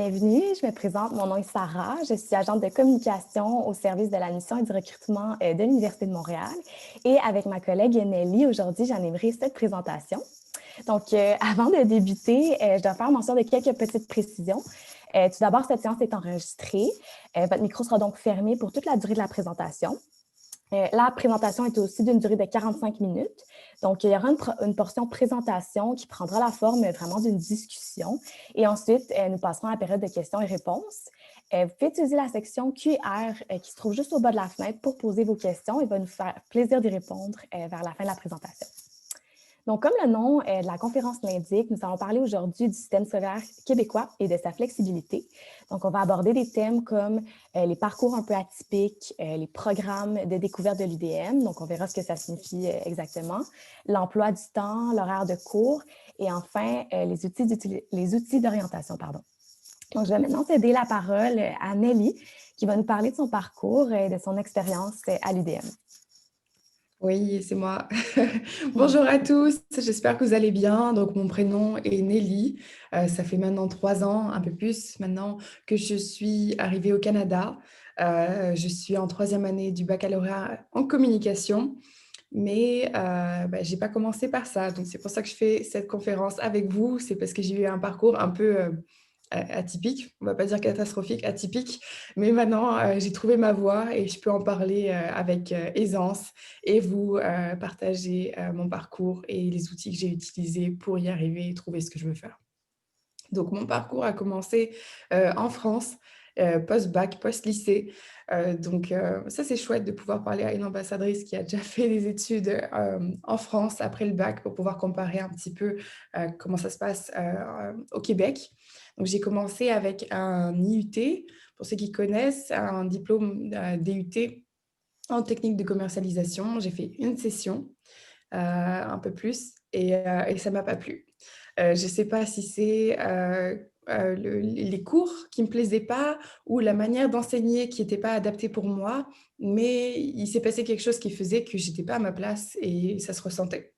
Bienvenue, je me présente, mon nom est Sarah, je suis agente de communication au service de la mission et du recrutement de l'Université de Montréal. Et avec ma collègue Nelly, aujourd'hui, j'animerai cette présentation. Donc, avant de débuter, je dois faire mention de quelques petites précisions. Tout d'abord, cette séance est enregistrée. Votre micro sera donc fermé pour toute la durée de la présentation. La présentation est aussi d'une durée de 45 minutes. Donc, il y aura une portion présentation qui prendra la forme vraiment d'une discussion. Et ensuite, nous passerons à la période de questions et réponses. Vous pouvez utiliser la section QR qui se trouve juste au bas de la fenêtre pour poser vos questions. Il va nous faire plaisir d'y répondre vers la fin de la présentation. Donc, comme le nom de la conférence l'indique, nous allons parler aujourd'hui du système scolaire québécois et de sa flexibilité. Donc, on va aborder des thèmes comme les parcours un peu atypiques, les programmes de découverte de l'UDM, donc on verra ce que ça signifie exactement, l'emploi du temps, l'horaire de cours et enfin les outils d'orientation. Donc, je vais maintenant céder la parole à Nelly qui va nous parler de son parcours et de son expérience à l'UDM. Oui, c'est moi. Bonjour à tous, j'espère que vous allez bien. Donc, mon prénom est Nelly. Ça fait maintenant 3 ans, un peu plus maintenant, que je suis arrivée au Canada. Je suis en 3e année du baccalauréat en communication, mais je n'ai pas commencé par ça. Donc, c'est pour ça que je fais cette conférence avec vous. C'est parce que j'ai eu un parcours un peu atypique, on ne va pas dire catastrophique, atypique, mais maintenant j'ai trouvé ma voie et je peux en parler avec aisance et vous partager mon parcours et les outils que j'ai utilisés pour y arriver et trouver ce que je veux faire. Donc mon parcours a commencé en France, post-bac, post-lycée. Ça c'est chouette de pouvoir parler à une ambassadrice qui a déjà fait des études en France après le bac pour pouvoir comparer un petit peu comment ça se passe au Québec. Donc, j'ai commencé avec un IUT, pour ceux qui connaissent, un diplôme DUT en technique de commercialisation. J'ai fait une session, un peu plus, et ça ne m'a pas plu. Je ne sais pas si c'est les cours qui ne me plaisaient pas ou la manière d'enseigner qui n'était pas adaptée pour moi, mais il s'est passé quelque chose qui faisait que je n'étais pas à ma place et ça se ressentait.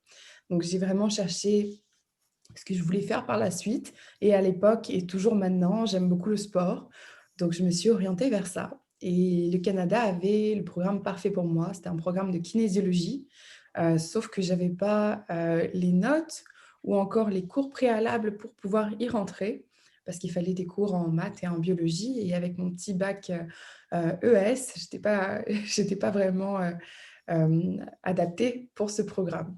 Donc, j'ai vraiment cherché ce que je voulais faire par la suite. Et à l'époque, et toujours maintenant, j'aime beaucoup le sport. Donc, je me suis orientée vers ça. Et le Canada avait le programme parfait pour moi. C'était un programme de kinésiologie, sauf que je n'avais pas les notes ou encore les cours préalables pour pouvoir y rentrer, parce qu'il fallait des cours en maths et en biologie. Et avec mon petit bac ES, je n'étais pas vraiment adaptée pour ce programme.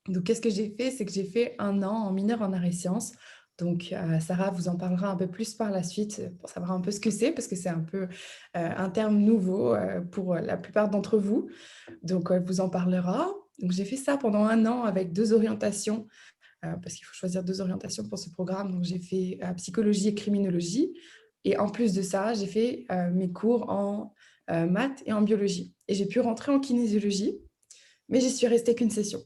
Donc, qu'est-ce que j'ai fait? C'est que j'ai fait 1 an en mineur en arts et sciences. Donc, Sarah vous en parlera un peu plus par la suite pour savoir un peu ce que c'est, parce que c'est un peu un terme nouveau pour la plupart d'entre vous. Donc, elle vous en parlera. Donc, j'ai fait ça pendant 1 an avec 2 orientations, parce qu'il faut choisir 2 orientations pour ce programme. Donc, j'ai fait psychologie et criminologie. Et en plus de ça, j'ai fait mes cours en maths et en biologie. Et j'ai pu rentrer en kinésiologie. Mais j'y suis restée qu'une session.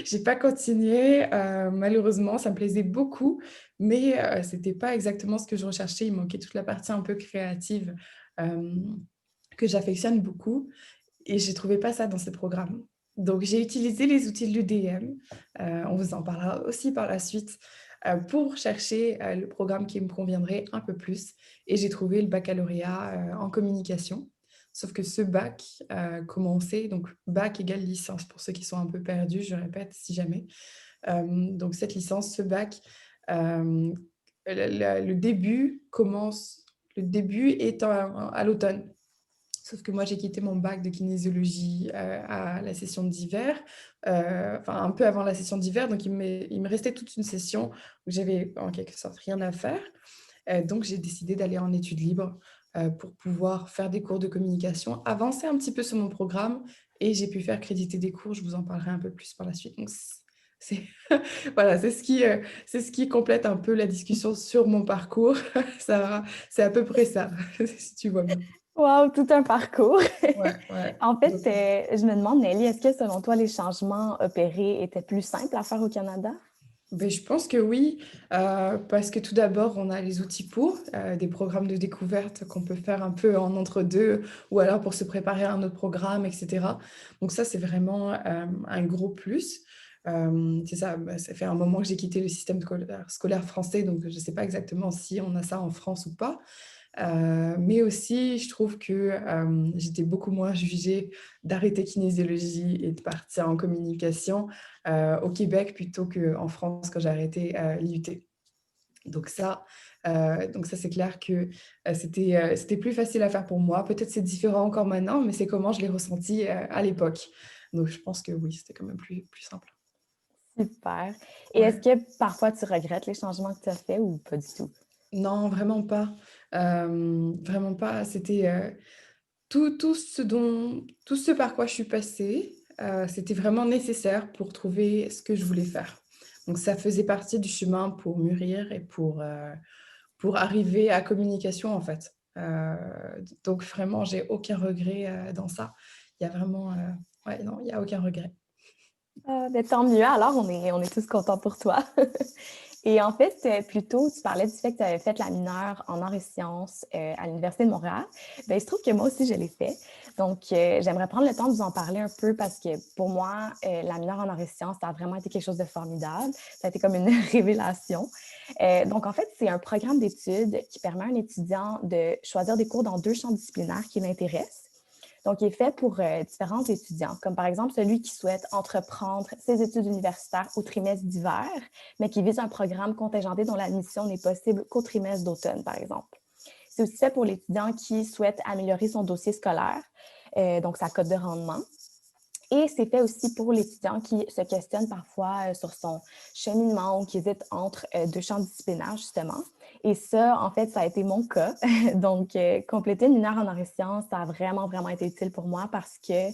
J'ai pas continué, malheureusement, ça me plaisait beaucoup, mais c'était pas exactement ce que je recherchais. Il manquait toute la partie un peu créative, que j'affectionne beaucoup et j'ai trouvé pas ça dans ce programme. Donc j'ai utilisé les outils de l'UDM, on vous en parlera aussi par la suite, pour chercher, le programme qui me conviendrait un peu plus et j'ai trouvé le baccalauréat, en communication. Sauf que ce bac commençait, donc bac égale licence pour ceux qui sont un peu perdus, je répète si jamais. Donc cette licence, ce bac, euh, le début est à l'automne. Sauf que moi, j'ai quitté mon bac de kinésiologie à la session d'hiver, enfin un peu avant la session d'hiver, donc il me restait toute une session où j'avais en quelque sorte rien à faire. Donc, j'ai décidé d'aller en études libres pour pouvoir faire des cours de communication, avancer un petit peu sur mon programme et j'ai pu faire créditer des cours. Je vous en parlerai un peu plus par la suite. Donc, c'est voilà, c'est ce qui complète un peu la discussion sur mon parcours. Ça, c'est à peu près ça, si tu vois bien. Wow, tout un parcours! Ouais, ouais. En fait, Donc, je me demande, Nelly, est-ce que selon toi, les changements opérés étaient plus simples à faire au Canada? ben, je pense que oui, parce que tout d'abord, on a les outils pour, des programmes de découverte qu'on peut faire un peu en entre-deux, ou alors pour se préparer à un autre programme, etc. Donc ça, c'est vraiment un gros plus. C'est ça, ça fait un moment que j'ai quitté le système scolaire français, donc je ne sais pas exactement si on a ça en France ou pas. Mais aussi, je trouve que, j'étais beaucoup moins jugée d'arrêter kinésiologie et de partir en communication, au Québec plutôt qu'en France quand j'ai arrêté, l'IUT. Donc ça, c'est clair que, c'était plus facile à faire pour moi. Peut-être c'est différent encore maintenant, mais c'est comment je l'ai ressenti, à l'époque. Donc je pense que oui, c'était quand même plus simple. Super. Et est-ce Ouais. que parfois tu regrettes les changements que tu as faits ou pas du tout? Non, vraiment pas. Vraiment pas. C'était, tout ce par quoi je suis passée, c'était vraiment nécessaire pour trouver ce que je voulais faire. Donc ça faisait partie du chemin pour mûrir et pour arriver à communication, en fait. Donc vraiment, j'ai aucun regret, dans ça. Il y a vraiment, ouais, non, il y a aucun regret. Ah, ben, tant mieux, alors on est tous contents pour toi. Et en fait, plus tôt, tu parlais du fait que tu avais fait la mineure en arts et sciences, à l'Université de Montréal. Ben, il se trouve que moi aussi, je l'ai fait. Donc, j'aimerais prendre le temps de vous en parler un peu parce que pour moi, la mineure en arts et sciences, ça a vraiment été quelque chose de formidable. Ça a été comme une révélation. Donc, en fait, c'est un programme d'études qui permet à un étudiant de choisir des cours dans 2 champs disciplinaires qui l'intéressent. Donc, il est fait pour différents étudiants, comme par exemple celui qui souhaite entreprendre ses études universitaires au trimestre d'hiver, mais qui vise un programme contingenté dont l'admission n'est possible qu'au trimestre d'automne, par exemple. C'est aussi fait pour l'étudiant qui souhaite améliorer son dossier scolaire, donc sa cote de rendement. Et c'est fait aussi pour l'étudiant qui se questionne parfois sur son cheminement ou qui hésite entre deux champs disciplinaires, justement. Et ça, en fait, ça a été mon cas. Donc, compléter une heure en arts et sciences, ça a vraiment, vraiment été utile pour moi parce que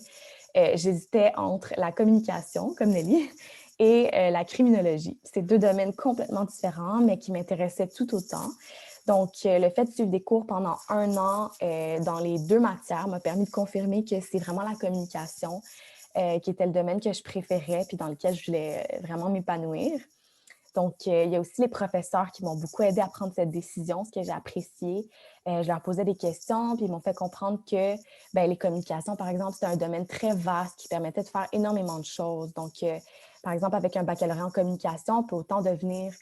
j'hésitais entre la communication, comme Nelly, et la criminologie. C'est deux domaines complètement différents, mais qui m'intéressaient tout autant. Donc, le fait de suivre des cours pendant 1 an dans les deux matières m'a permis de confirmer que c'est vraiment la communication qui était le domaine que je préférais puis dans lequel je voulais vraiment m'épanouir. Donc, il y a aussi les professeurs qui m'ont beaucoup aidé à prendre cette décision, ce que j'ai apprécié. Je leur posais des questions, puis ils m'ont fait comprendre que ben, les communications, par exemple, c'est un domaine très vaste qui permettait de faire énormément de choses. Donc, par exemple, avec un baccalauréat en communication, on peut autant devenir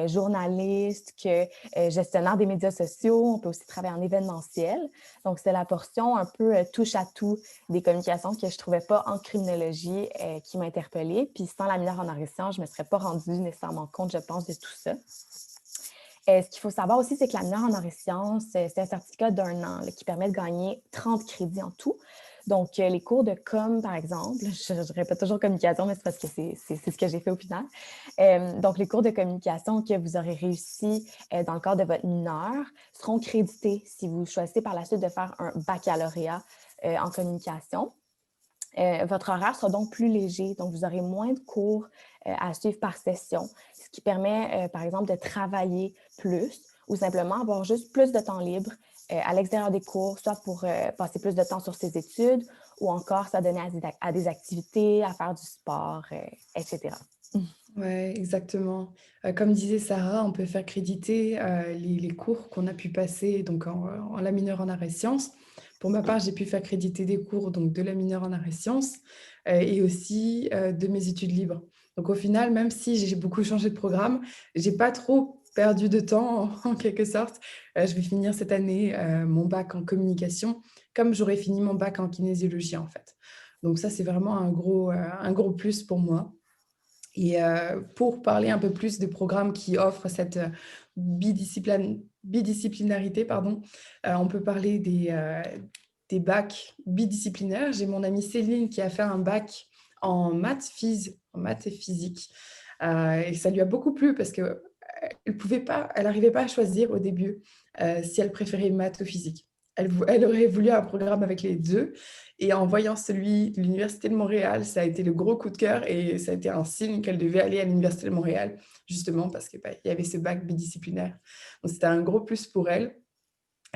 journaliste que gestionnaire des médias sociaux. On peut aussi travailler en événementiel. Donc, c'est la portion un peu touche à tout des communications que je ne trouvais pas en criminologie qui m'a interpellée. Puis sans la mineure en arts et sciences, je ne me serais pas rendue nécessairement compte, je pense, de tout ça. Ce qu'il faut savoir aussi, c'est que la mineure en arts et sciences, c'est un certificat d'1 an là, qui permet de gagner 30 crédits en tout. Donc, les cours de com, par exemple, je répète toujours communication, mais c'est parce que c'est ce que j'ai fait au final. Donc, les cours de communication que vous aurez réussi dans le cadre de votre mineur seront crédités si vous choisissez par la suite de faire un baccalauréat en communication. Votre horaire sera donc plus léger, donc vous aurez moins de cours à suivre par session, ce qui permet, par exemple, de travailler plus ou simplement avoir juste plus de temps libre à l'extérieur des cours, soit pour passer plus de temps sur ses études ou encore s'adonner à des activités, à faire du sport, etc. Ouais, exactement. Comme disait Sarah, on peut faire créditer, les cours qu'on a pu passer donc en la mineure en arts et sciences. Pour ma part, j'ai pu faire créditer des cours donc de la mineure en arts et sciences, et aussi, de mes études libres. Donc au final, même si j'ai beaucoup changé de programme, j'ai pas trop perdu de temps en quelque sorte. Je vais finir cette année, mon bac en communication, comme j'aurais fini mon bac en kinésiologie, en fait. Donc ça, c'est vraiment un gros plus pour moi. Et pour parler un peu plus des programmes qui offrent cette, bidisciplinarité, pardon, on peut parler des bacs bidisciplinaires. J'ai mon amie Céline qui a fait un bac en maths et physique, et ça lui a beaucoup plu parce que, elle n'arrivait pas à choisir au début, si elle préférait maths ou physique. Elle aurait voulu un programme avec les 2, et en voyant celui de l'Université de Montréal, ça a été le gros coup de cœur et ça a été un signe qu'elle devait aller à l'Université de Montréal, justement parce que, bah, il y avait ce bac bidisciplinaire. Donc c'était un gros plus pour elle.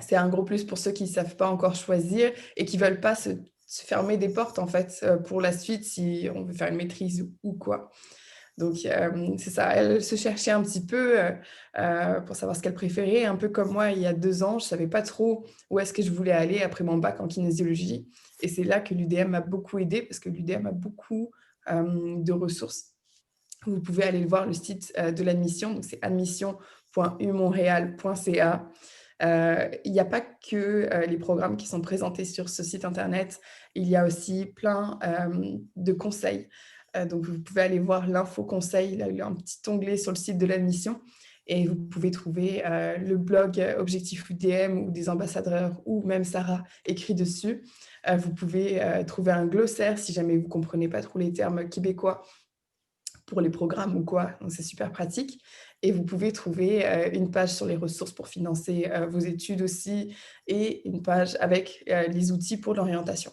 C'est un gros plus pour ceux qui ne savent pas encore choisir et qui ne veulent pas se fermer des portes, en fait, pour la suite si on veut faire une maîtrise ou quoi. Donc, c'est ça, elle se cherchait un petit peu, pour savoir ce qu'elle préférait, un peu comme moi il y a 2 ans, je ne savais pas trop où est-ce que je voulais aller après mon bac en kinésiologie, et c'est là que l'UDM m'a beaucoup aidée parce que l'UDM a beaucoup, de ressources. Vous pouvez aller voir le site de l'admission, donc c'est admission.umontréal.ca. Il n'y a pas que les programmes qui sont présentés sur ce site internet, il y a aussi plein de conseils. Donc, vous pouvez aller voir l'info conseil, il y a un petit onglet sur le site de l'admission et vous pouvez trouver le blog Objectif UDM ou des ambassadeurs ou même Sarah écrit dessus. Vous pouvez trouver un glossaire si jamais vous ne comprenez pas trop les termes québécois pour les programmes ou quoi, donc c'est super pratique. Et vous pouvez trouver une page sur les ressources pour financer vos études aussi et une page avec les outils pour l'orientation.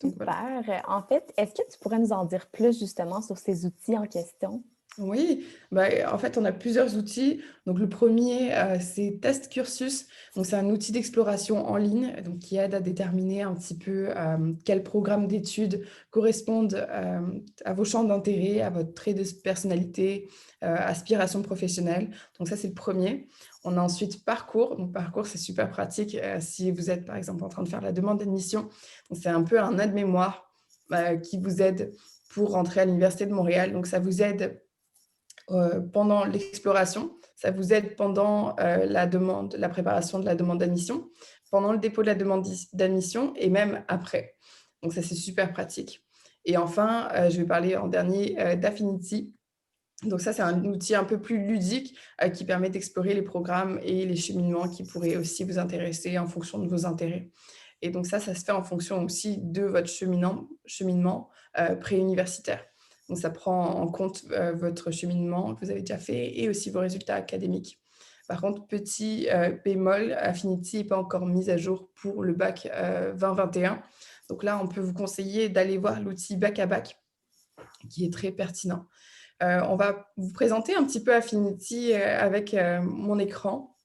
Donc voilà. Super. En fait, est-ce que tu pourrais nous en dire plus justement sur ces outils en question? Oui, bah, en fait, on a plusieurs outils. Donc, le premier, c'est Test Cursus. Donc, c'est un outil d'exploration en ligne donc, qui aide à déterminer un petit peu quels programmes d'études correspondent à vos champs d'intérêt, à votre trait de personnalité, aspiration professionnelle. Donc, ça, c'est le premier. On a ensuite Parcours. Donc, Parcours, c'est super pratique si vous êtes, par exemple, en train de faire la demande d'admission. Donc, c'est un peu un aide-mémoire qui vous aide pour rentrer à l'Université de Montréal. Donc, ça vous aide pendant l'exploration, ça vous aide pendant la préparation de la demande d'admission, pendant le dépôt de la demande d'admission et même après. Donc ça, c'est super pratique. Et enfin, je vais parler en dernier d'Affinity. Donc ça, c'est un outil un peu plus ludique qui permet d'explorer les programmes et les cheminements qui pourraient aussi vous intéresser en fonction de vos intérêts. Et donc ça se fait en fonction aussi de votre cheminement préuniversitaire. Donc ça prend en compte votre cheminement que vous avez déjà fait et aussi vos résultats académiques. Par contre, petit bémol, Affinity n'est pas encore mise à jour pour le bac 2021. Donc là, on peut vous conseiller d'aller voir l'outil Bac à Bac, qui est très pertinent. On va vous présenter un petit peu Affinity avec mon écran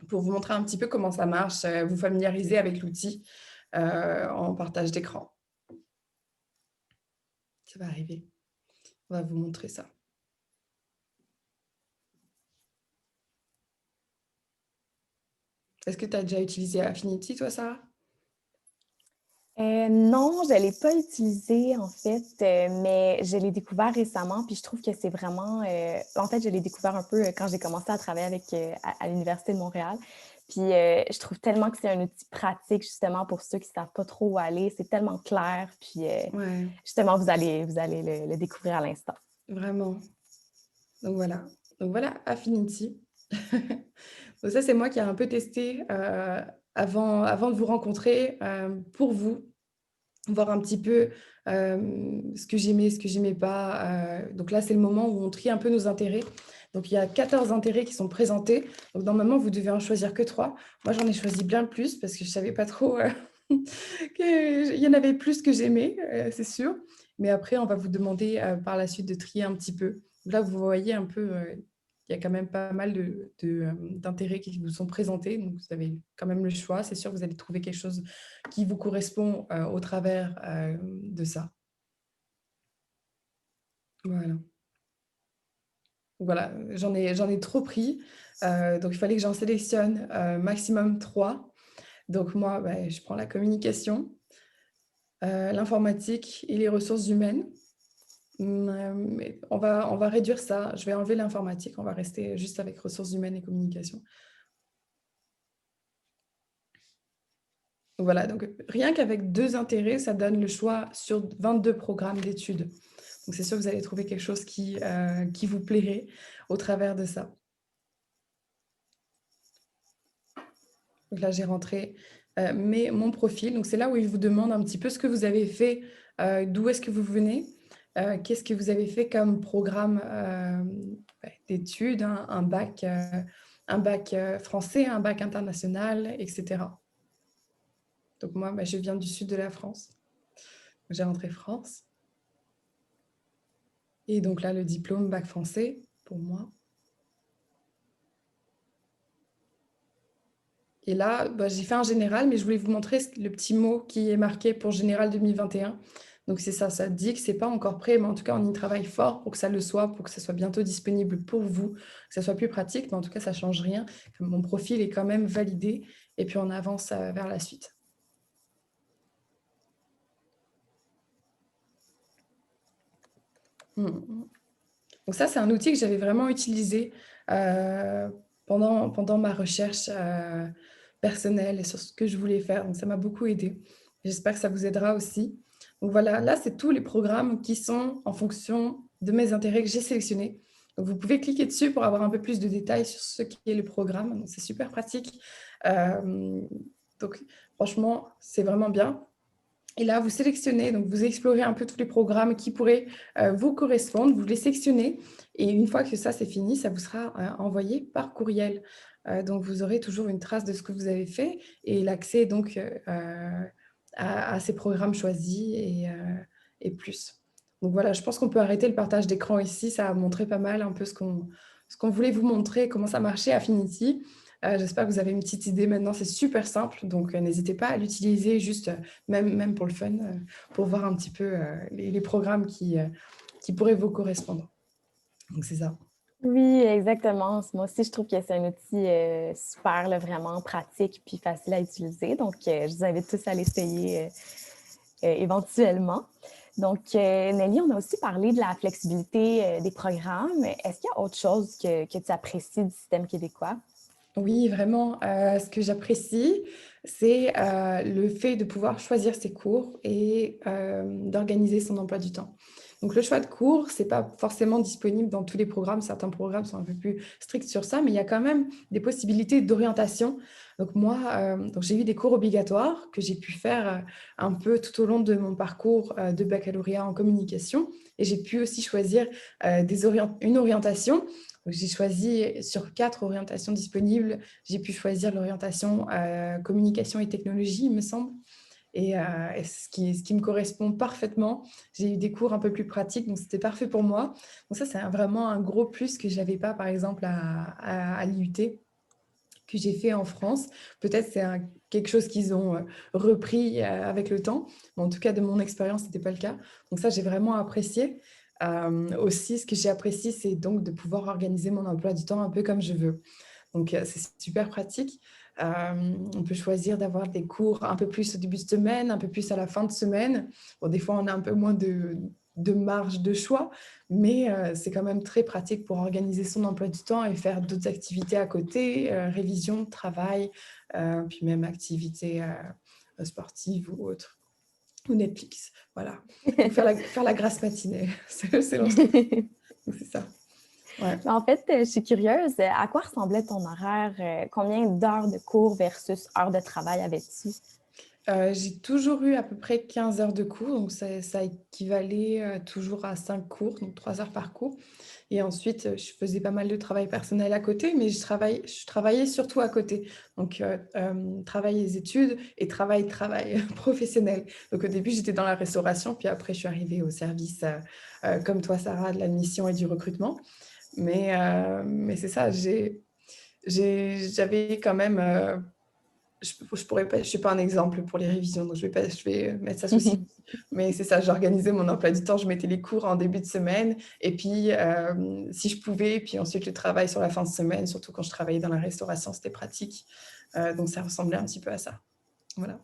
pour vous montrer un petit peu comment ça marche, vous familiariser avec l'outil en partage d'écran. Ça va arriver. On va vous montrer ça. Est-ce que tu as déjà utilisé Affinity, toi, Sarah? Non, je ne l'ai pas utilisé en fait, mais je l'ai découvert récemment, puis je trouve que c'est vraiment en fait, je l'ai découvert un peu, quand j'ai commencé à travailler avec, à l'Université de Montréal. Puis, je trouve tellement que c'est un outil pratique justement pour ceux qui ne savent pas trop où aller. C'est tellement clair, puis, Ouais, justement, vous allez le découvrir à l'instant. vraiment. Donc voilà. Donc voilà, Affinity. Donc ça, c'est moi qui ai un peu testé avant de vous rencontrer pour vous, voir un petit peu ce que j'aimais, ce que j'aimais pas. Donc là, c'est le moment où on trie un peu nos intérêts. Donc il y a 14 intérêts qui sont présentés. Donc normalement, vous devez en choisir que 3. Moi, j'en ai choisi bien plus parce que je savais pas trop qu'il y en avait plus que j'aimais, c'est sûr. Mais après, on va vous demander par la suite de trier un petit peu. Donc là, vous voyez un peu, il y a quand même pas mal d'intérêts qui vous sont présentés. Donc vous avez quand même le choix. C'est sûr que vous allez trouver quelque chose qui vous correspond au travers de ça. Voilà. Voilà, j'en ai trop pris. Donc il fallait que j'en sélectionne maximum 3. Donc moi, bah, je prends la communication, l'informatique et les ressources humaines. Mais on va réduire ça. Je vais enlever l'informatique. On va rester juste avec ressources humaines et communication. Voilà, donc rien qu'avec 2 intérêts, ça donne le choix sur 22 programmes d'études. Donc c'est sûr que vous allez trouver quelque chose qui vous plairait au travers de ça. Donc là, j'ai rentré mon profil. Donc c'est là où il vous demande un petit peu ce que vous avez fait, d'où est-ce que vous venez, qu'est-ce que vous avez fait comme programme d'études, hein, un bac français, un bac international, etc. Donc moi, je viens du sud de la France. J'ai rentré France. Et donc là, le diplôme bac français, pour moi. Et là, j'ai fait un général, mais je voulais vous montrer le petit mot qui est marqué pour général 2021. Donc c'est ça, ça dit que c'est pas encore prêt, mais en tout cas, on y travaille fort pour que ça le soit, pour que ça soit bientôt disponible pour vous, que ça soit plus pratique, mais en tout cas, ça change rien. Mon profil est quand même validé, et puis on avance vers la suite. Mmh. Donc ça, c'est un outil que j'avais vraiment utilisé, pendant ma recherche, personnelle et sur ce que je voulais faire. Donc ça m'a beaucoup aidé. J'espère que ça vous aidera aussi. Donc voilà, là, c'est tous les programmes qui sont en fonction de mes intérêts que j'ai sélectionnés. Donc vous pouvez cliquer dessus pour avoir un peu plus de détails sur ce qui est le programme. Donc c'est super pratique. Hem, donc franchement, c'est vraiment bien. Et là, vous sélectionnez, donc vous explorez un peu tous les programmes qui pourraient vous correspondre, vous les sélectionnez et une fois que ça, c'est fini, ça vous sera envoyé par courriel. Donc, vous aurez toujours une trace de ce que vous avez fait et l'accès donc à ces programmes choisis et plus. Donc voilà, je pense qu'on peut arrêter le partage d'écran ici. Ça a montré pas mal un peu ce qu'on voulait vous montrer, comment ça marchait Affinity. J'espère que vous avez une petite idée maintenant. C'est super simple, donc n'hésitez pas à l'utiliser juste même pour le fun, pour voir un petit peu les programmes qui pourraient vous correspondre. Donc c'est ça. Oui, exactement. Moi aussi, je trouve que c'est un outil super, là, vraiment pratique puis facile à utiliser. Donc, je vous invite tous à l'essayer éventuellement. Donc, Nelly, on a aussi parlé de la flexibilité des programmes. Est-ce qu'il y a autre chose que tu apprécies du système québécois? Oui, vraiment, ce que j'apprécie, c'est, le fait de pouvoir choisir ses cours et d'organiser son emploi du temps. Donc le choix de cours, c'est pas forcément disponible dans tous les programmes. Certains programmes sont un peu plus stricts sur ça, mais il y a quand même des possibilités d'orientation. Donc moi, donc j'ai eu des cours obligatoires que j'ai pu faire, un peu tout au long de mon parcours, de baccalauréat en communication et j'ai pu aussi choisir, une orientation. Donc, j'ai choisi sur 4 orientations disponibles, j'ai pu choisir l'orientation communication et technologie, il me semble, et ce qui me correspond parfaitement. J'ai eu des cours un peu plus pratiques, donc c'était parfait pour moi. Donc ça, c'est vraiment un gros plus que je n'avais pas, par exemple, à l'IUT, que j'ai fait en France. Peut-être c'est quelque chose qu'ils ont repris avec le temps, mais en tout cas, de mon expérience, ce n'était pas le cas. Donc ça, j'ai vraiment apprécié. Aussi, ce que j'ai apprécié, c'est donc de pouvoir organiser mon emploi du temps un peu comme je veux. Donc, c'est super pratique. On peut choisir d'avoir des cours un peu plus au début de semaine, un peu plus à la fin de semaine. Bon, des fois, on a un peu moins de marge de choix, mais c'est quand même très pratique pour organiser son emploi du temps et faire d'autres activités à côté, révision, travail, puis même activités sportives ou autres, ou Netflix, voilà. Donc faire la grasse matinée, c'est l'ancien. Donc c'est ça, ouais. Mais en fait, je suis curieuse, à quoi ressemblait ton horaire? Combien d'heures de cours versus heures de travail avais-tu? J'ai toujours eu à peu près 15 heures de cours, donc ça équivalait, toujours à 5 cours, donc 3 heures par cours et ensuite, je faisais pas mal de travail personnel à côté, mais je travaillais surtout à côté. Donc, travail et études et travail professionnel. Donc au début, j'étais dans la restauration, puis après je suis arrivée au service, comme toi Sarah, de l'admission et du recrutement. Mais c'est ça, j'avais quand même, je pourrais pas, je suis pas un exemple pour les révisions, donc je vais mettre ça sous silence. Mais c'est ça, j'organisais mon emploi du temps, je mettais les cours en début de semaine et puis, si je pouvais, puis ensuite le travail sur la fin de semaine, surtout quand je travaillais dans la restauration, c'était pratique. Donc ça ressemblait un petit peu à ça. Voilà.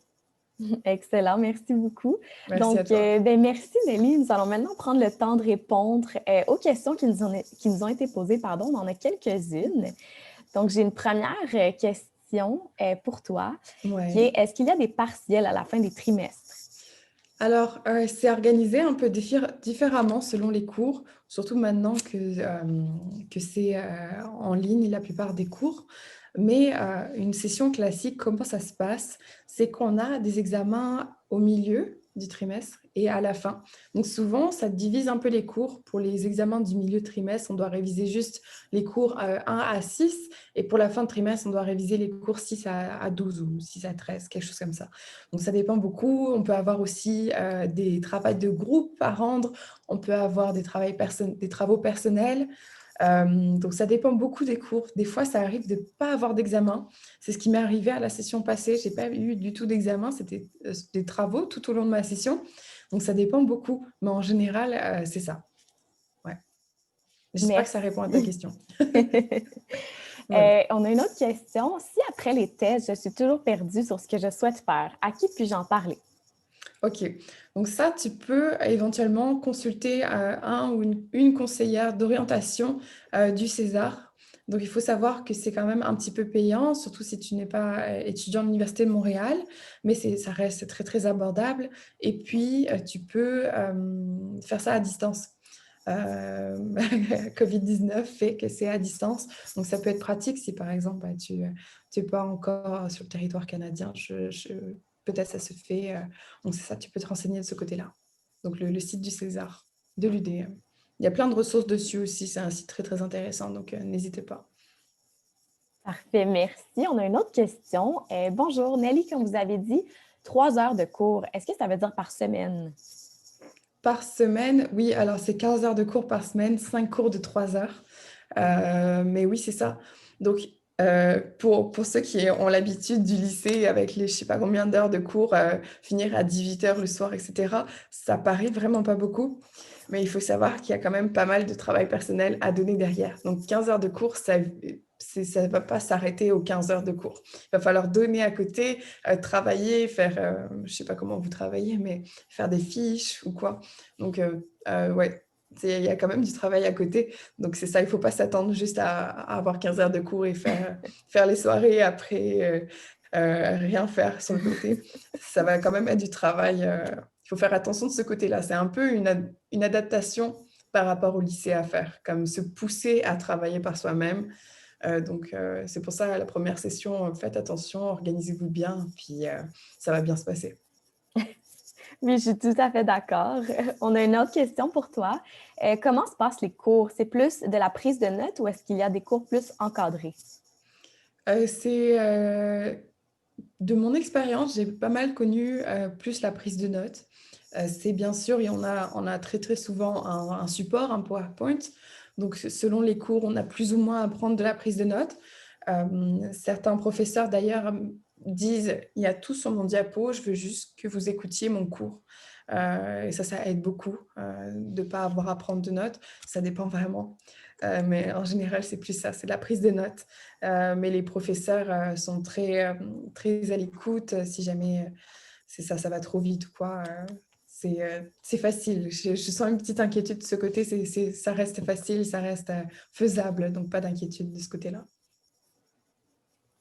Excellent, merci beaucoup. Merci à Donc, toi. merci Nelly. Nous allons maintenant prendre le temps de répondre aux questions qui nous ont été posées. Pardon, on en a quelques-unes. Donc, j'ai une première question pour toi qui est, Ouais. est-ce qu'il y a des partiels à la fin des trimestres? Alors, c'est organisé un peu différemment selon les cours, surtout maintenant que c'est, en ligne la plupart des cours. Mais, une session classique, comment ça se passe? C'est qu'on a des examens au milieu du trimestre et à la fin. Donc souvent, ça divise un peu les cours. Pour les examens du milieu de trimestre, on doit réviser juste les cours, 1 à 6 et pour la fin de trimestre, on doit réviser les cours 6 à 12 ou 6 à 13, quelque chose comme ça. Donc ça dépend beaucoup. On peut avoir aussi des travaux de groupe à rendre. On peut avoir des travaux personnels. Donc ça dépend beaucoup des cours. Des fois, ça arrive de ne pas avoir d'examen. C'est ce qui m'est arrivé à la session passée. Je n'ai pas eu du tout d'examen. C'était des travaux tout au long de ma session. Donc ça dépend beaucoup. Mais en général, c'est ça. Ouais. J'espère que ça répond à ta Merci. question. Voilà. On a une autre question. Si après les tests, je suis toujours perdue sur ce que je souhaite faire, à qui puis-je en parler? OK. Donc ça, tu peux éventuellement consulter, un ou une conseillère d'orientation, du César. Donc il faut savoir que c'est quand même un petit peu payant, surtout si tu n'es pas, étudiant à l'université de Montréal, mais ça reste très, très abordable et puis, tu peux, faire ça à distance. Covid-19 fait que c'est à distance, donc ça peut être pratique si, par exemple, tu es pas encore sur le territoire canadien. Je peut-être ça se fait, donc c'est ça, tu peux te renseigner de ce côté-là. Donc le site du César, de l'UDM. Il y a plein de ressources dessus aussi, c'est un site très, très intéressant, donc n'hésitez pas. Parfait, merci. On a une autre question. Bonjour, Nelly, comme vous avez dit, 3 heures de cours. Est-ce que ça veut dire par semaine? Par semaine, oui, alors c'est 15 heures de cours par semaine, 5 cours de 3 heures. Mais oui, c'est ça. Donc, pour ceux qui ont l'habitude du lycée avec les je sais pas combien d'heures de cours, finir à 18 heures le soir et cetera, ça paraît vraiment pas beaucoup. Mais il faut savoir qu'il y a quand même pas mal de travail personnel à donner derrière. Donc 15 heures de cours, ça va pas s'arrêter aux 15 heures de cours. Il va falloir donner à côté, travailler, faire, je sais pas comment vous travaillez, mais faire des fiches ou quoi. Donc, ouais, il y a quand même du travail à côté. Donc c'est ça, il ne faut pas s'attendre juste à avoir 15 heures de cours et faire les soirées après, rien faire sur le côté. Ça va quand même être du travail, il faut faire attention de ce côté-là. C'est un peu une adaptation par rapport au lycée à faire, comme se pousser à travailler par soi-même. Donc c'est pour ça, la première session, faites attention, organisez-vous bien, puis ça va bien se passer. Oui, je suis tout à fait d'accord. On a une autre question pour toi. Comment se passent les cours? C'est plus de la prise de notes ou est-ce qu'il y a des cours plus encadrés? C'est, de mon expérience, j'ai pas mal connu, plus la prise de notes. C'est bien sûr et on a très, très souvent un support, un PowerPoint. Donc selon les cours, on a plus ou moins à prendre de la prise de notes. Certains professeurs d'ailleurs, disent: «Il y a tout sur mon diapo, je veux juste que vous écoutiez mon cours». Et ça aide beaucoup, de ne pas avoir à prendre de notes. Ça dépend vraiment. Mais en général, c'est plus ça, c'est la prise de notes. Mais les professeurs, sont très à l'écoute, si jamais, c'est ça, ça va trop vite ou quoi, c'est facile. Je sens une petite inquiétude de ce côté, ça reste facile, ça reste, faisable, donc pas d'inquiétude de ce côté-là.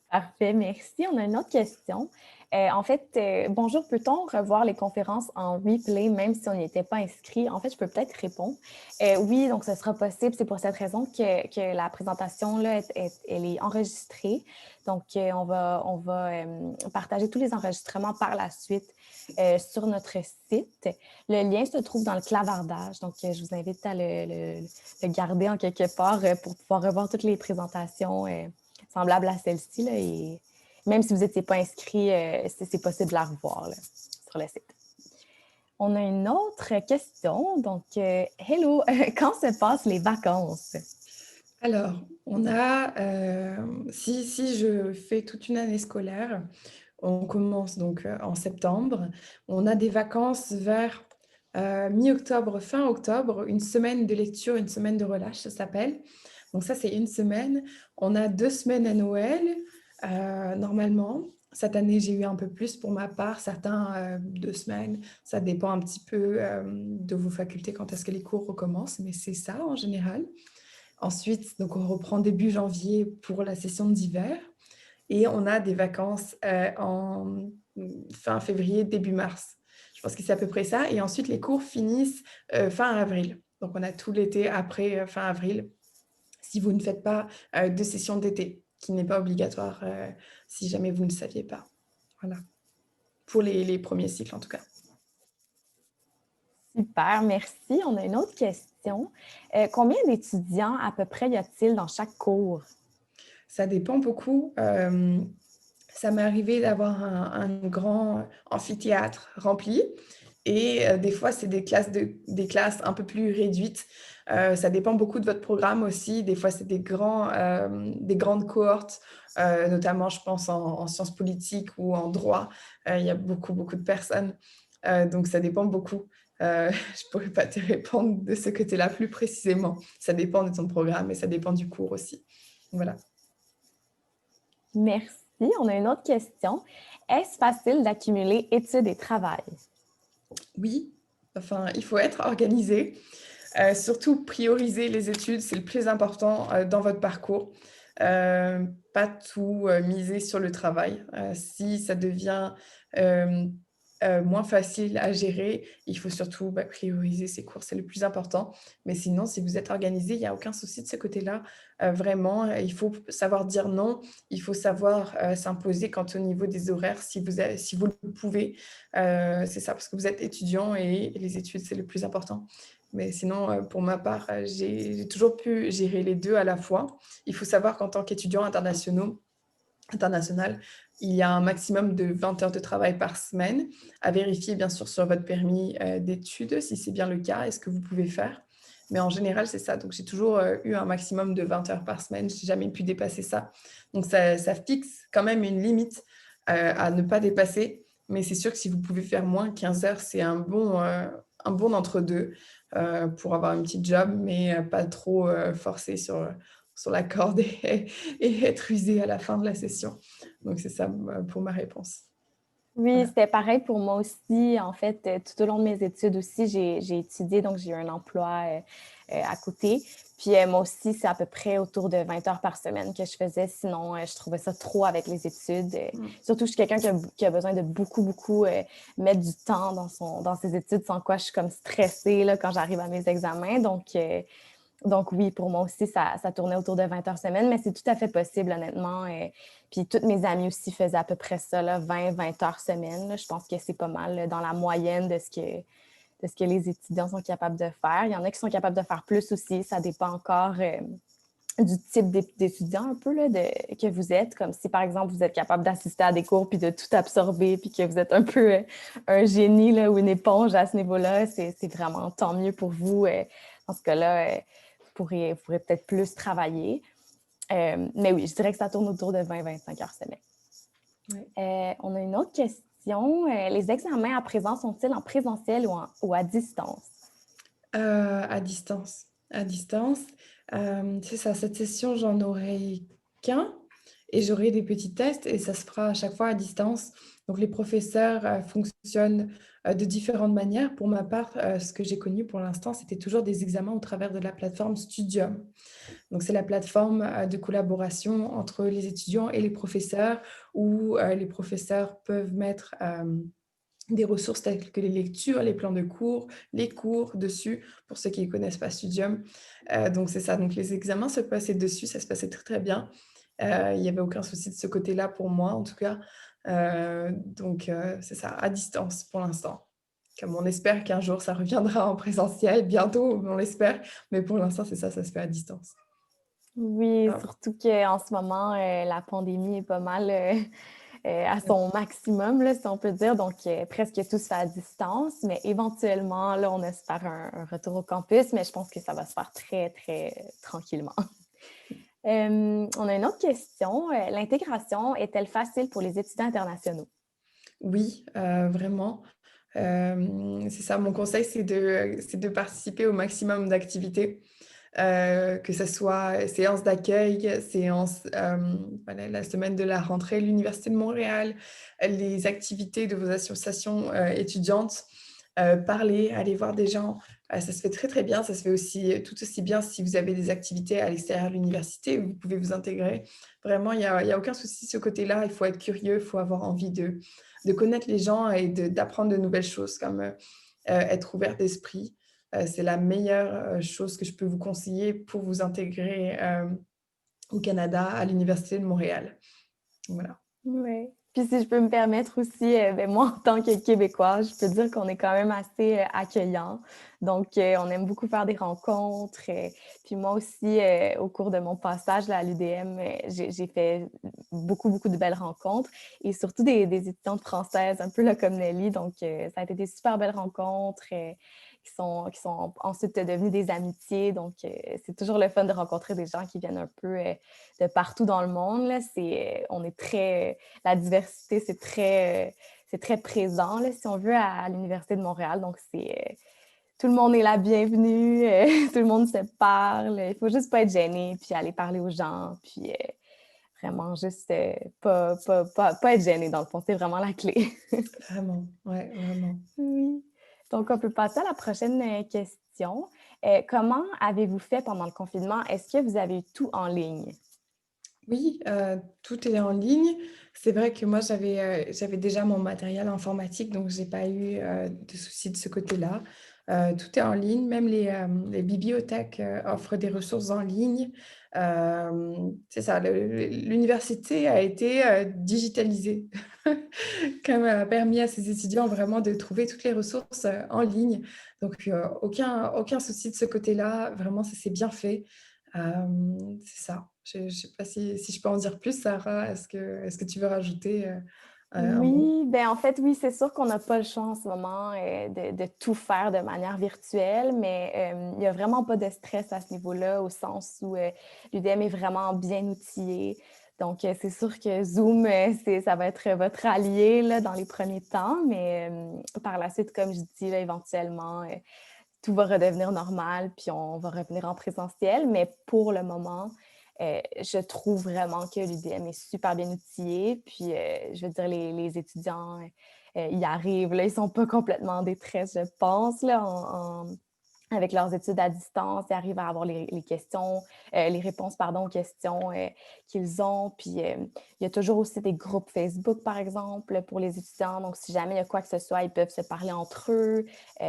Parfait, merci. On a une autre question. En fait, bonjour, peut-on revoir les conférences en replay même si on n'y était pas inscrit? En fait, je peux peut-être répondre. Oui, donc ce sera possible. C'est pour cette raison que la présentation, là, elle est enregistrée. Donc, on va partager tous les enregistrements par la suite sur notre site. Le lien se trouve dans le clavardage. Donc, je vous invite à le garder en quelque part pour pouvoir revoir toutes les présentations semblable à celle-ci. Là, et même si vous n'étiez pas inscrit, c'est possible de la revoir là, sur le site. On a une autre question. Donc, hello, quand se passent les vacances? Alors, on a, si je fais toute une année scolaire, on commence donc, en septembre. On a des vacances vers, mi-octobre, fin octobre, une semaine de lecture, une semaine de relâche, ça s'appelle. Donc ça, c'est une semaine. On a 2 semaines à Noël, normalement. Cette année, j'ai eu un peu plus pour ma part, certains, 2 semaines. Ça dépend un petit peu, de vos facultés quand est-ce que les cours recommencent, mais c'est ça en général. Ensuite, donc on reprend début janvier pour la session d'hiver et on a des vacances, en fin février, début mars. Je pense que c'est à peu près ça et ensuite les cours finissent, fin avril. Donc on a tout l'été après, fin avril, si vous ne faites pas, de session d'été, qui n'est pas obligatoire, si jamais vous ne saviez pas. Voilà, pour les 1ers cycles en tout cas. Super, merci. On a une autre question. Combien d'étudiants à peu près y a-t-il dans chaque cours? Ça dépend beaucoup, ça m'est arrivé d'avoir un grand amphithéâtre rempli et des fois, c'est des classes un peu plus réduites. Ça dépend beaucoup de votre programme aussi. Des fois, c'est des grandes cohortes, notamment, je pense, en sciences politiques ou en droit. Il y a beaucoup, beaucoup de personnes, donc ça dépend beaucoup. Je pourrais pas te répondre de ce côté-là plus précisément. Ça dépend de ton programme et ça dépend du cours aussi. Voilà. Merci. On a une autre question. Est-ce facile d'accumuler études et travail? Oui, enfin, il faut être organisé, surtout prioriser les études, c'est le plus important, dans votre parcours. Pas tout, miser sur le travail. Si ça devient, hem, moins facile à gérer, il faut surtout, prioriser ses cours, c'est le plus important. Mais sinon, si vous êtes organisé, il y a aucun souci de ce côté-là. Vraiment, il faut savoir dire non, il faut savoir, s'imposer quant au niveau des horaires si vous le pouvez. C'est ça, parce que vous êtes étudiant et les études, c'est le plus important. Mais sinon, pour ma part, j'ai toujours pu gérer les 2 à la fois. Il faut savoir qu'en tant qu'étudiant international, il y a un maximum de 20 heures de travail par semaine, à vérifier bien sûr sur votre permis, d'études, si c'est bien le cas et ce que vous pouvez faire. Mais en général, c'est ça. Donc j'ai toujours, eu un maximum de 20 heures par semaine. J'ai jamais pu dépasser ça. Donc ça fixe quand même une limite, à ne pas dépasser. Mais c'est sûr que si vous pouvez faire moins, 15 heures, c'est un bon entre-deux, pour avoir une petite job, mais, pas trop, forcer sur la corde et être usé à la fin de la session. Donc c'est ça, pour ma réponse. Oui, Voilà. c'était pareil pour moi aussi. En fait, tout au long de mes études aussi, j'ai étudié, donc j'ai eu un emploi, à côté. Puis, moi aussi, c'est à peu près autour de 20 heures par semaine que je faisais. Sinon, je trouvais ça trop avec les études. Mmh. Surtout, je suis quelqu'un qui a besoin de beaucoup, beaucoup, mettre du temps dans ses études, sans quoi je suis comme stressée là, quand j'arrive à mes examens. Donc oui, pour moi aussi, ça tournait autour de 20 heures semaine, mais c'est tout à fait possible, honnêtement. Puis toutes mes amies aussi faisaient à peu près ça, là, 20 heures semaine. Là. Je pense que c'est pas mal là, dans la moyenne de ce que les étudiants sont capables de faire. Il y en a qui sont capables de faire plus aussi. Ça dépend encore du type d'étudiant un peu là, que vous êtes. Comme si, par exemple, vous êtes capable d'assister à des cours puis de tout absorber puis que vous êtes un peu un génie là, ou une éponge à ce niveau-là, c'est vraiment tant mieux pour vous. Dans ce cas-là, vous pourrez peut-être plus travailler. Mais oui, je dirais que ça tourne autour de 20-25 heures semaine. Ouais. On a une autre question. Les examens à présent sont-ils en présentiel ou à distance? À distance. À distance. C'est ça, cette session, j'en aurai qu'un et j'aurai des petits tests et ça se fera à chaque fois à distance. Donc les professeurs, fonctionnent, de différentes manières. Pour ma part, ce que j'ai connu pour l'instant, c'était toujours des examens au travers de la plateforme Studium. Donc c'est la plateforme, de collaboration entre les étudiants et les professeurs où, les professeurs peuvent mettre, des ressources telles que les lectures, les plans de cours, les cours dessus, pour ceux qui ne connaissent pas Studium. Donc c'est ça, donc les examens se passaient dessus, ça se passait très, très bien. Il n'y avait aucun souci de ce côté-là pour moi en tout cas. C'est ça, à distance pour l'instant. Comme on espère qu'un jour ça reviendra en présentiel, bientôt, on l'espère, mais pour l'instant c'est ça, ça se fait à distance. Oui, Ah, surtout qu'en ce moment, la pandémie est pas mal à son maximum, là, si on peut dire. Donc, presque tout se fait à distance, mais éventuellement, là, on espère un retour au campus, mais je pense que ça va se faire très, très tranquillement. On a une autre question. L'intégration est-elle facile pour les étudiants internationaux? oui, vraiment. C'est ça, mon conseil, c'est de participer au maximum d'activités, que ça soit séance d'accueil, séance, voilà, la semaine de la rentrée, l'Université de Montréal, les activités de vos associations, étudiantes, parler, aller voir des gens, ça se fait très, très bien. Ça se fait aussi tout aussi bien si vous avez des activités à l'extérieur de l'université où vous pouvez vous intégrer. Vraiment, il y a aucun souci de ce côté-là. Il faut être curieux, il faut avoir envie de connaître les gens et d'apprendre de nouvelles choses comme, être ouvert d'esprit. C'est la meilleure, chose que je peux vous conseiller pour vous intégrer, au Canada, à l'Université de Montréal. Voilà. Oui. Puis si je peux me permettre aussi, ben moi, en tant que Québécoise, je peux dire qu'on est quand même assez, accueillant. Donc, on aime beaucoup faire des rencontres, puis moi aussi, au cours de mon passage là, à l'UDM, j'ai fait beaucoup, beaucoup de belles rencontres et surtout des étudiantes françaises, un peu là comme Nelly. Donc, ça a été des super belles rencontres, qui sont ensuite devenues des amitiés. Donc, c'est toujours le fun de rencontrer des gens qui viennent un peu, de partout dans le monde, là. On est très, la diversité, c'est très présent, là, si on veut, à l'Université de Montréal. Donc, tout le monde est la bienvenue, tout le monde se parle. Il faut juste pas être gêné, puis aller parler aux gens, puis vraiment juste pas être gêné, dans le fond. C'est vraiment la clé. Vraiment, ouais, vraiment. Oui. Donc, on peut passer à la prochaine question. Comment avez-vous fait pendant le confinement? Est-ce que vous avez eu tout en ligne? Oui, tout est en ligne. C'est vrai que moi, j'avais déjà mon matériel informatique, donc j'ai pas eu, de soucis de ce côté-là. Tout est en ligne, même les bibliothèques, offrent des ressources en ligne. C'est ça, l'université a été, digitalisée, comme elle a permis à ses étudiants vraiment de trouver toutes les ressources, en ligne. Donc aucun souci de ce côté-là. Vraiment, ça s'est bien fait. C'est ça. Je ne sais pas si je peux en dire plus, Sarah. Est-ce que tu veux rajouter, un mot? Oui, ben en fait, oui, c'est sûr qu'on n'a pas le choix en ce moment de tout faire de manière virtuelle, mais il n'y a vraiment pas de stress à ce niveau-là, au sens où l'UDM est vraiment bien outillé. Donc, c'est sûr que Zoom, ça va être votre allié là, dans les premiers temps, mais par la suite, comme je dis, là, éventuellement, tout va redevenir normal, puis on va revenir en présentiel. Mais pour le moment, je trouve vraiment que l'UDM est super bien outillé. Puis, je veux dire, les étudiants, y arrivent. Là, ils ne sont pas complètement en détresse, je pense, là, avec leurs études à distance. Ils arrivent à avoir les questions, les réponses, pardon, aux questions qu'ils ont. Puis, il y a toujours aussi des groupes Facebook, par exemple, pour les étudiants. Donc, si jamais il y a quoi que ce soit, ils peuvent se parler entre eux,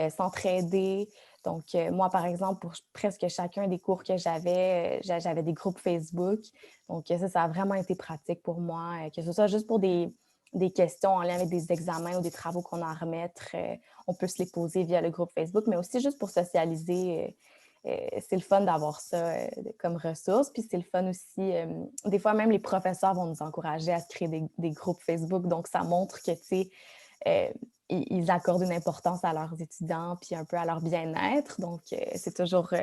s'entraider. Donc, moi, par exemple, pour presque chacun des cours que j'avais des groupes Facebook. Donc, ça a vraiment été pratique pour moi, que ce soit juste pour des questions en lien avec des examens ou des travaux qu'on a à remettre. On peut se les poser via le groupe Facebook, mais aussi juste pour socialiser. C'est le fun d'avoir ça comme ressource. Puis c'est le fun aussi. Des fois, même les professeurs vont nous encourager à se créer des groupes Facebook. Donc, ça montre que, tu sais, euh, ils accordent une importance à leurs étudiants puis un peu à leur bien-être. Donc, c'est toujours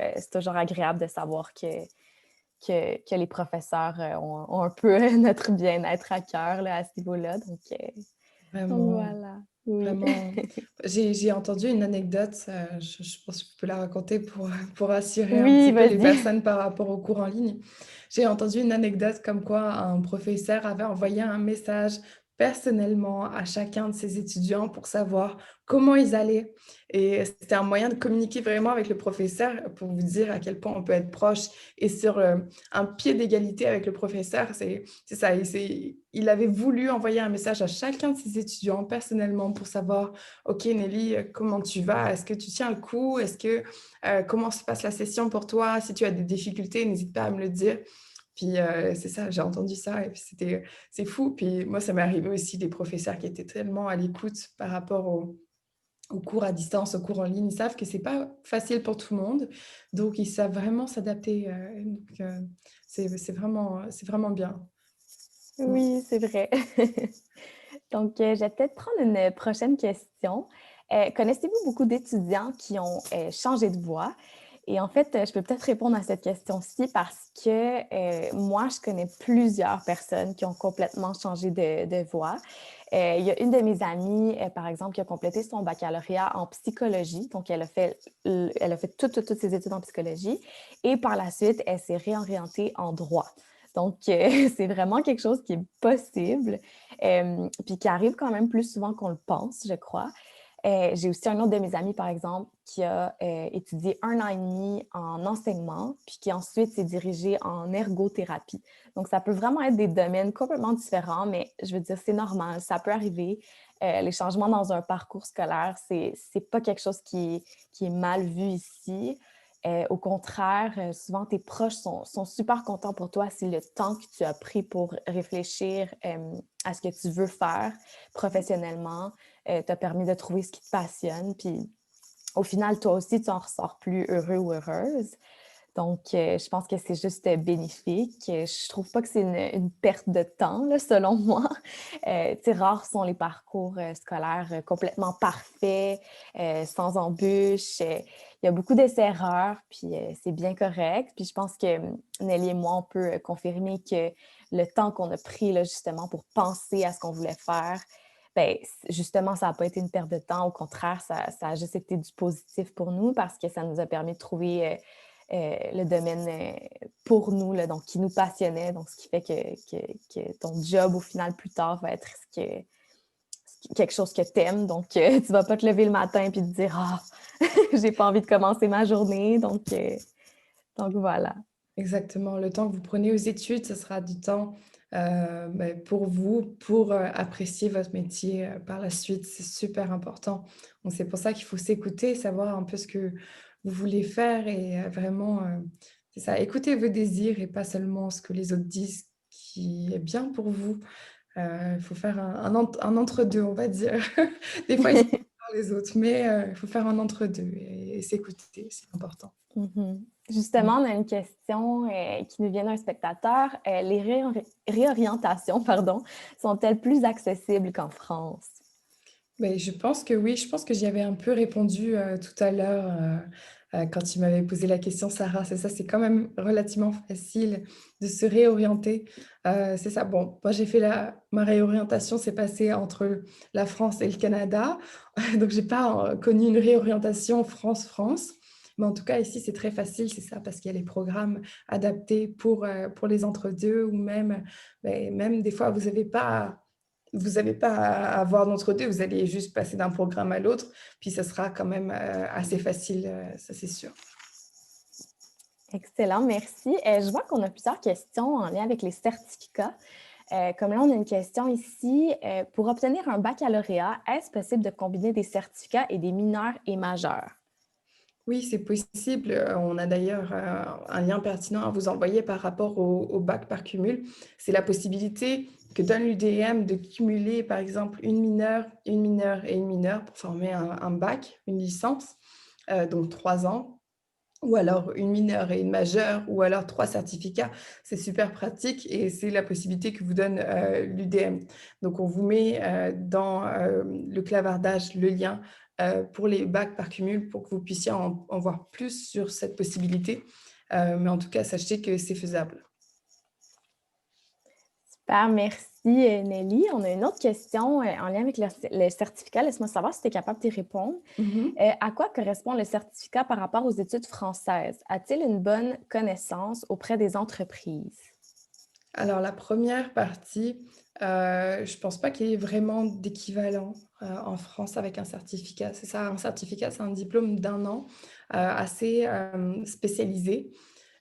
agréable de savoir que les professeurs ont un peu notre bien-être à cœur là, à ce niveau-là. Donc Vraiment, voilà, oui. vraiment. J'ai entendu une anecdote, je pense que je peux la raconter pour rassurer un Oui, petit peu les vas-y. personnes par rapport aux cours en ligne. J'ai entendu une anecdote comme quoi un professeur avait envoyé un message personnellement à chacun de ses étudiants pour savoir comment ils allaient. Et c'était un moyen de communiquer vraiment avec le professeur pour vous dire à quel point on peut être proche et sur un pied d'égalité avec le professeur. C'est ça. Il avait voulu envoyer un message à chacun de ses étudiants personnellement pour savoir, OK, Nelly, comment tu vas? Est-ce que tu tiens le coup? Comment se passe la session pour toi? Si tu as des difficultés, n'hésite pas à me le dire. Puis c'est ça, j'ai entendu ça et puis c'est fou. Puis moi, ça m'est arrivé aussi des professeurs qui étaient tellement à l'écoute par rapport aux cours à distance, aux cours en ligne. Ils savent que c'est pas facile pour tout le monde, donc ils savent vraiment s'adapter. C'est vraiment bien. Mm. Oui, c'est vrai. Donc, je vais peut-être prendre une prochaine question. Connaissez-vous beaucoup d'étudiants qui ont changé de voie? Et en fait, je peux peut-être répondre à cette question-ci parce que moi, je connais plusieurs personnes qui ont complètement changé de voie. Il y a une de mes amies, par exemple, qui a complété son baccalauréat en psychologie. Donc, elle a fait toutes ses études en psychologie. Et par la suite, elle s'est réorientée en droit. Donc, c'est vraiment quelque chose qui est possible, puis qui arrive quand même plus souvent qu'on le pense, je crois. J'ai aussi un autre de mes amis, par exemple, qui a étudié 1 an et demi en enseignement, puis qui ensuite s'est dirigé en ergothérapie. Donc, ça peut vraiment être des domaines complètement différents, mais je veux dire, c'est normal, ça peut arriver. Les changements dans un parcours scolaire, c'est pas quelque chose qui est mal vu ici. Au contraire, souvent tes proches sont super contents pour toi si le temps que tu as pris pour réfléchir à ce que tu veux faire professionnellement t'a permis de trouver ce qui te passionne. Puis au final, toi aussi, tu en ressors plus heureux ou heureuse. Donc, je pense que c'est juste bénéfique. Je trouve pas que c'est une perte de temps, là, selon moi. Rares sont les parcours scolaires complètement parfaits, sans embûches. Il y a beaucoup d'essais-erreurs, puis c'est bien correct. Puis je pense que Nelly et moi, on peut confirmer que le temps qu'on a pris, là, justement, pour penser à ce qu'on voulait faire, ben, justement, ça n'a pas été une perte de temps. Au contraire, ça a juste été du positif pour nous parce que ça nous a permis de trouver le domaine pour nous, là, donc qui nous passionnait. Donc, ce qui fait que ton job, au final, plus tard, va être quelque chose que tu aimes. Donc, tu ne vas pas te lever le matin et te dire « Ah, j'ai pas envie de commencer ma journée. » Donc voilà. Exactement. Le temps que vous prenez aux études, ce sera du temps pour vous, pour apprécier votre métier par la suite. C'est super important. Donc, c'est pour ça qu'il faut s'écouter, savoir un peu ce que vous voulez faire et vraiment, c'est ça, écouter vos désirs et pas seulement ce que les autres disent qui est bien pour vous. Il faut faire un entre-deux, on va dire. Des fois, ils sont par les autres, mais il faut faire un entre-deux et s'écouter, c'est important. Mhm. Mmh. Justement, on a une question qui nous vient d'un spectateur. Les réorientations, pardon, sont-elles plus accessibles qu'en France? Beh, je pense que oui, je pense que j'y avais un peu répondu, tout à l'heure, quand tu m'avais posé la question, Sarah. C'est ça, c'est quand même relativement facile de se réorienter. C'est ça. Bon, moi, j'ai fait la ma réorientation s'est passée entre la France et le Canada, donc j'ai pas, connu une réorientation France-France. Mais en tout cas, ici, c'est très facile, c'est ça, parce qu'il y a les programmes adaptés pour les entre-deux ou même, beh, même des fois, vous avez pas à avoir d'entre-deux, vous allez juste passer d'un programme à l'autre, puis ça sera quand même, assez facile, ça c'est sûr. Excellent, merci. Je vois qu'on a plusieurs questions en lien avec les certificats. Comme là, on a une question ici. Pour obtenir un baccalauréat, est-ce possible de combiner des certificats et des mineurs et majeurs? Oui, c'est possible, on a d'ailleurs, un lien pertinent à vous envoyer par rapport au bac par cumul. C'est la possibilité que donne l'UDM de cumuler, par exemple, une mineure et une mineure pour former un bac, une licence, donc 3 ans. Ou alors une mineure et une majeure, ou alors 3 certificats. C'est super pratique et c'est la possibilité que vous donne, l'UDM. Donc on vous met, dans, le clavardage le lien, pour les bacs par cumul pour que vous puissiez en voir plus sur cette possibilité. Mais en tout cas, sachez que c'est faisable. Super, merci Nelly. On a une autre question en lien avec le certificat. Laisse-moi savoir si tu es capable d'y répondre. Mmh. À quoi correspond le certificat par rapport aux études françaises? A-t-il une bonne connaissance auprès des entreprises? Alors la première partie, je pense pas qu'il y ait vraiment d'équivalent, en France avec un certificat. C'est ça, un certificat, c'est un diplôme d'un an, assez, spécialisé.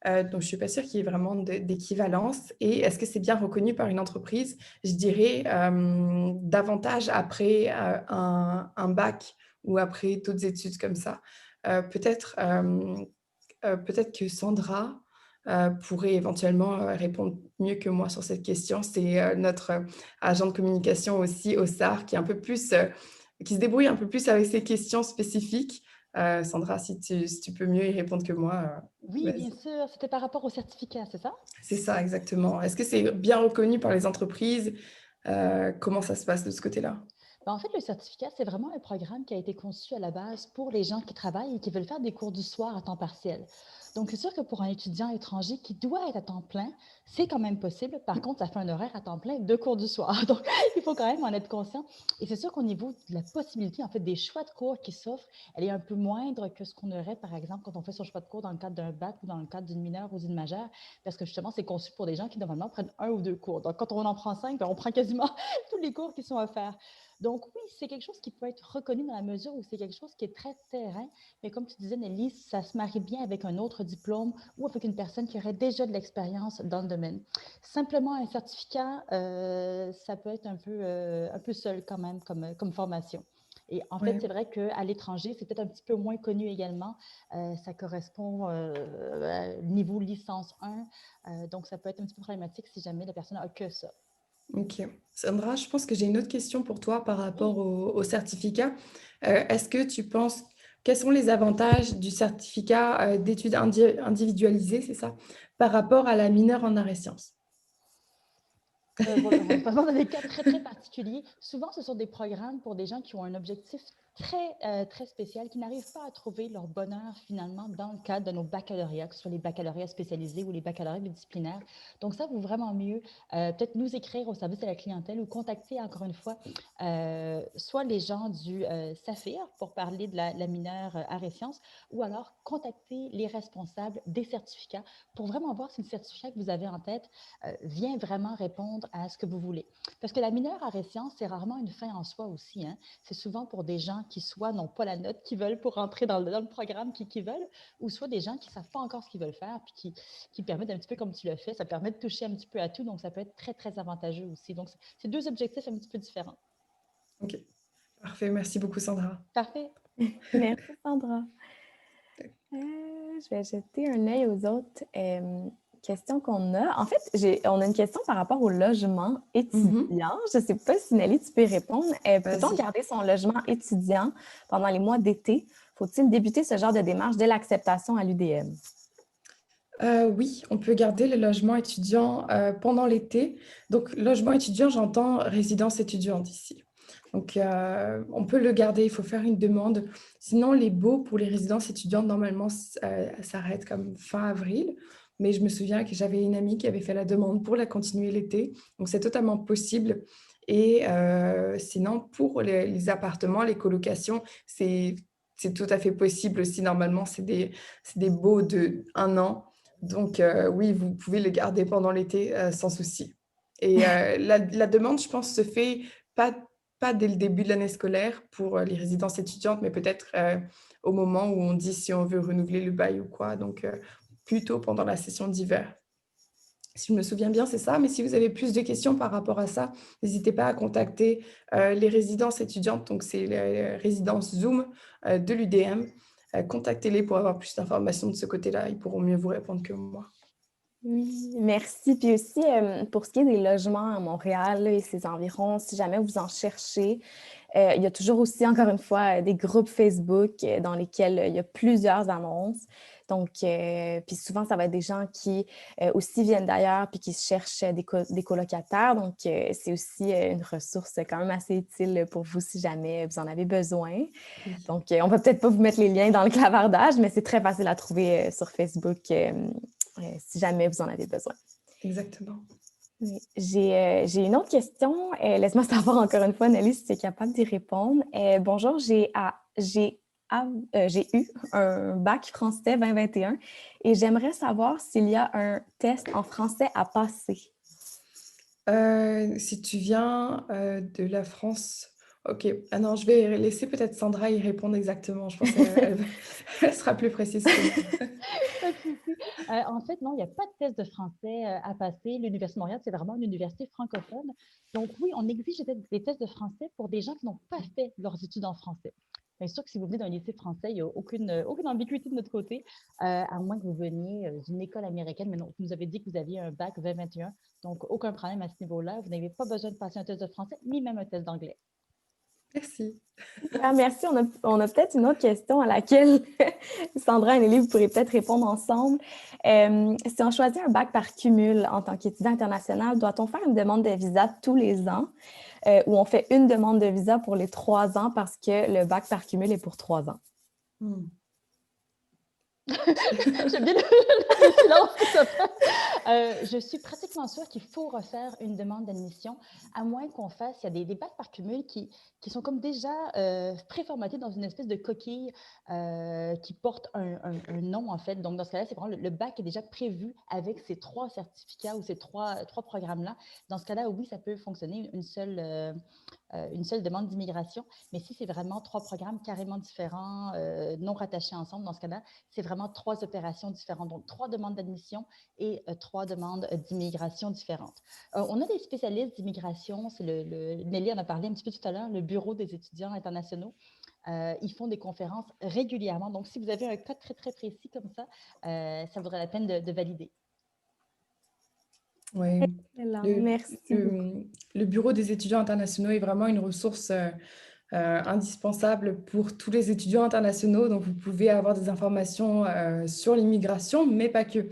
Donc je suis pas sûre qu'il y ait vraiment d'équivalence et est-ce que c'est bien reconnu par une entreprise? Je dirais, davantage après, un bac ou après d'autres études comme ça. Peut-être, peut-être que Sandra, pourrait éventuellement, répondre mieux que moi sur cette question. C'est, notre, agent de communication aussi au SAR qui est un peu plus, qui se débrouille un peu plus avec ces questions spécifiques. Sandra, si tu peux mieux y répondre que moi, Oui, bien vas-y. sûr, c'était par rapport au certificat, c'est ça? C'est ça, exactement. Est-ce que c'est bien reconnu par les entreprises? Comment ça se passe de ce côté-là? En fait, le certificat, c'est vraiment un programme qui a été conçu à la base pour les gens qui travaillent et qui veulent faire des cours du soir à temps partiel. Donc, c'est sûr que pour un étudiant étranger qui doit être à temps plein, c'est quand même possible. Par contre, ça fait un horaire à temps plein de cours du soir. Donc, il faut quand même en être conscient. Et c'est sûr qu'au niveau de la possibilité, en fait, des choix de cours qui s'offrent, elle est un peu moindre que ce qu'on aurait, par exemple, quand on fait son choix de cours dans le cadre d'un bac ou dans le cadre d'une mineure ou d'une majeure, parce que justement, c'est conçu pour des gens qui, normalement, prennent un ou deux cours. Donc, quand on en prend cinq, ben, on prend quasiment tous les cours qui sont offerts. Donc oui, c'est quelque chose qui peut être reconnu dans la mesure où c'est quelque chose qui est très terrain, mais comme tu disais, Nelly, ça se marie bien avec un autre diplôme ou avec une personne qui aurait déjà de l'expérience dans le domaine. Simplement un certificat, ça peut être un peu seul quand même comme formation. Et en fait, Ouais. c'est vrai qu'à l'étranger, c'est peut-être un petit peu moins connu également. Ça correspond niveau licence 1. Donc, ça peut être un petit peu problématique si jamais la personne n'a que ça. OK. Sandra, je pense que j'ai une autre question pour toi par rapport Oui. au certificat. Est-ce que tu penses quels sont les avantages du certificat, d'études individualisées, c'est ça? Par rapport à la mineure en arts et sciences? Bon, on va dans des cas très, très particuliers. Souvent, ce sont des programmes pour des gens qui ont un objectif très spéciales qui n'arrivent pas à trouver leur bonheur finalement dans le cadre de nos baccalauréats, que ce soit les baccalauréats spécialisés ou les baccalauréats disciplinaires. Donc, ça vaut vraiment mieux peut-être nous écrire au service de la clientèle ou contacter encore une fois soit les gens du SAFIR pour parler de la mineure arts et sciences ou alors contacter les responsables des certificats pour vraiment voir si le certificat que vous avez en tête vient vraiment répondre à ce que vous voulez. Parce que la mineure arts et sciences, c'est rarement une fin en soi aussi. Hein. C'est souvent pour des gens qui soit n'ont pas la note qu'ils veulent pour rentrer dans le programme qu'ils veulent, ou soit des gens qui ne savent pas encore ce qu'ils veulent faire, puis qui permettent un petit peu comme tu l'as fait, ça permet de toucher un petit peu à tout, donc ça peut être très, très avantageux aussi. Donc, c'est deux objectifs un petit peu différents. Ok, parfait. Merci beaucoup, Sandra. Parfait. Merci, Sandra. Je vais jeter un œil aux autres questions qu'on a. En fait, on a une question par rapport au logement étudiant. Je ne sais pas si Nelly, tu peux y répondre. Peut-on garder son logement étudiant pendant les mois d'été? Faut-il débuter ce genre de démarche dès l'acceptation à l'UDM? Oui, on peut garder le logement étudiant pendant l'été. Donc, logement étudiant, j'entends résidence étudiante ici. Donc, on peut le garder, il faut faire une demande. Sinon, les baux pour les résidences étudiantes, normalement, s'arrêtent comme fin avril. Mais je me souviens que j'avais une amie qui avait fait la demande pour la continuer l'été. Donc, c'est totalement possible. Et sinon, pour les appartements, les colocations, c'est tout à fait possible aussi. Normalement, c'est des baux de 1 an. Donc, oui, vous pouvez le garder pendant l'été sans souci. Et la demande, je pense, se fait pas dès le début de l'année scolaire pour les résidences étudiantes, mais peut-être au moment où on dit si on veut renouveler le bail ou quoi. Donc, plutôt pendant la session d'hiver. Si je me souviens bien, c'est ça. Mais si vous avez plus de questions par rapport à ça, n'hésitez pas à contacter les résidences étudiantes. Donc, c'est les résidences Zoom de l'UDM. Contactez-les pour avoir plus d'informations de ce côté-là. Ils pourront mieux vous répondre que moi. Oui, merci. Puis aussi, pour ce qui est des logements à Montréal là, et ses environs, si jamais vous en cherchez, il y a toujours aussi, encore une fois, des groupes Facebook dans lesquels il y a plusieurs annonces. Donc, puis souvent, ça va être des gens qui aussi viennent d'ailleurs puis qui cherchent des colocataires. Donc, c'est aussi une ressource quand même assez utile pour vous si jamais vous en avez besoin. Oui. Donc, on ne va peut-être pas vous mettre les liens dans le clavardage, mais c'est très facile à trouver sur Facebook si jamais vous en avez besoin. Exactement. Oui. J'ai une autre question. Laisse-moi savoir encore une fois, Nelly, si tu es capable d'y répondre. Bonjour, j'ai eu un bac français 2021 et j'aimerais savoir s'il y a un test en français à passer. Si tu viens de la France, ok. Ah non, je vais laisser peut-être Sandra y répondre exactement. Je pense qu'elle sera plus précise que moi. Pas de souci. En fait, non, il n'y a pas de test de français à passer. L'Université de Montréal, c'est vraiment une université francophone. Donc oui, on exige des tests de français pour des gens qui n'ont pas fait leurs études en français. Bien sûr que si vous venez d'un lycée français, il n'y a aucune ambiguïté de notre côté, à moins que vous veniez d'une école américaine. Mais non, vous nous avez dit que vous aviez un bac 2021, donc aucun problème à ce niveau-là. Vous n'avez pas besoin de passer un test de français, ni même un test d'anglais. Merci. Ah, merci. On a peut-être une autre question à laquelle Sandra et Nelly, vous pourrez peut-être répondre ensemble. Si on choisit un bac par cumul en tant qu'étudiant international, doit-on faire une demande de visa tous les ans ou on fait une demande de visa pour les 3 ans parce que le bac par cumul est pour 3 ans? J'aime bien le silence que ça fait. Je suis pratiquement sûre qu'il faut refaire une demande d'admission, à moins qu'on fasse, il y a des bacs par cumul qui sont comme déjà préformatés dans une espèce de coquille qui porte un nom, en fait. Donc, dans ce cas-là, c'est vraiment le bac est déjà prévu avec ces 3 certificats ou ces trois programmes-là. Dans ce cas-là, oui, ça peut fonctionner une seule demande d'immigration. Mais si c'est vraiment 3 programmes carrément différents, non rattachés ensemble, dans ce cas-là, c'est vraiment 3 opérations différentes. Donc, 3 demandes d'admission et 3 demandes d'immigration différentes. On a des spécialistes d'immigration, c'est Nelly en a parlé un petit peu tout à l'heure, le Bureau des étudiants internationaux. Ils font des conférences régulièrement. Donc, si vous avez un cas très, très précis comme ça, ça vaudrait la peine de valider. Oui. Merci beaucoup. Le Bureau des étudiants internationaux est vraiment une ressource indispensable pour tous les étudiants internationaux. Donc, vous pouvez avoir des informations sur l'immigration, mais pas que.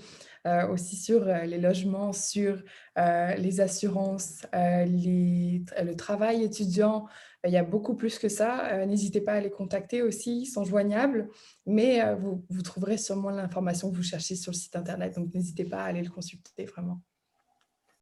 aussi sur les logements, sur les assurances, le travail étudiant. Il y a beaucoup plus que ça. N'hésitez pas à les contacter aussi, ils sont joignables, mais vous trouverez sûrement l'information que vous cherchez sur le site internet, donc n'hésitez pas à aller le consulter vraiment.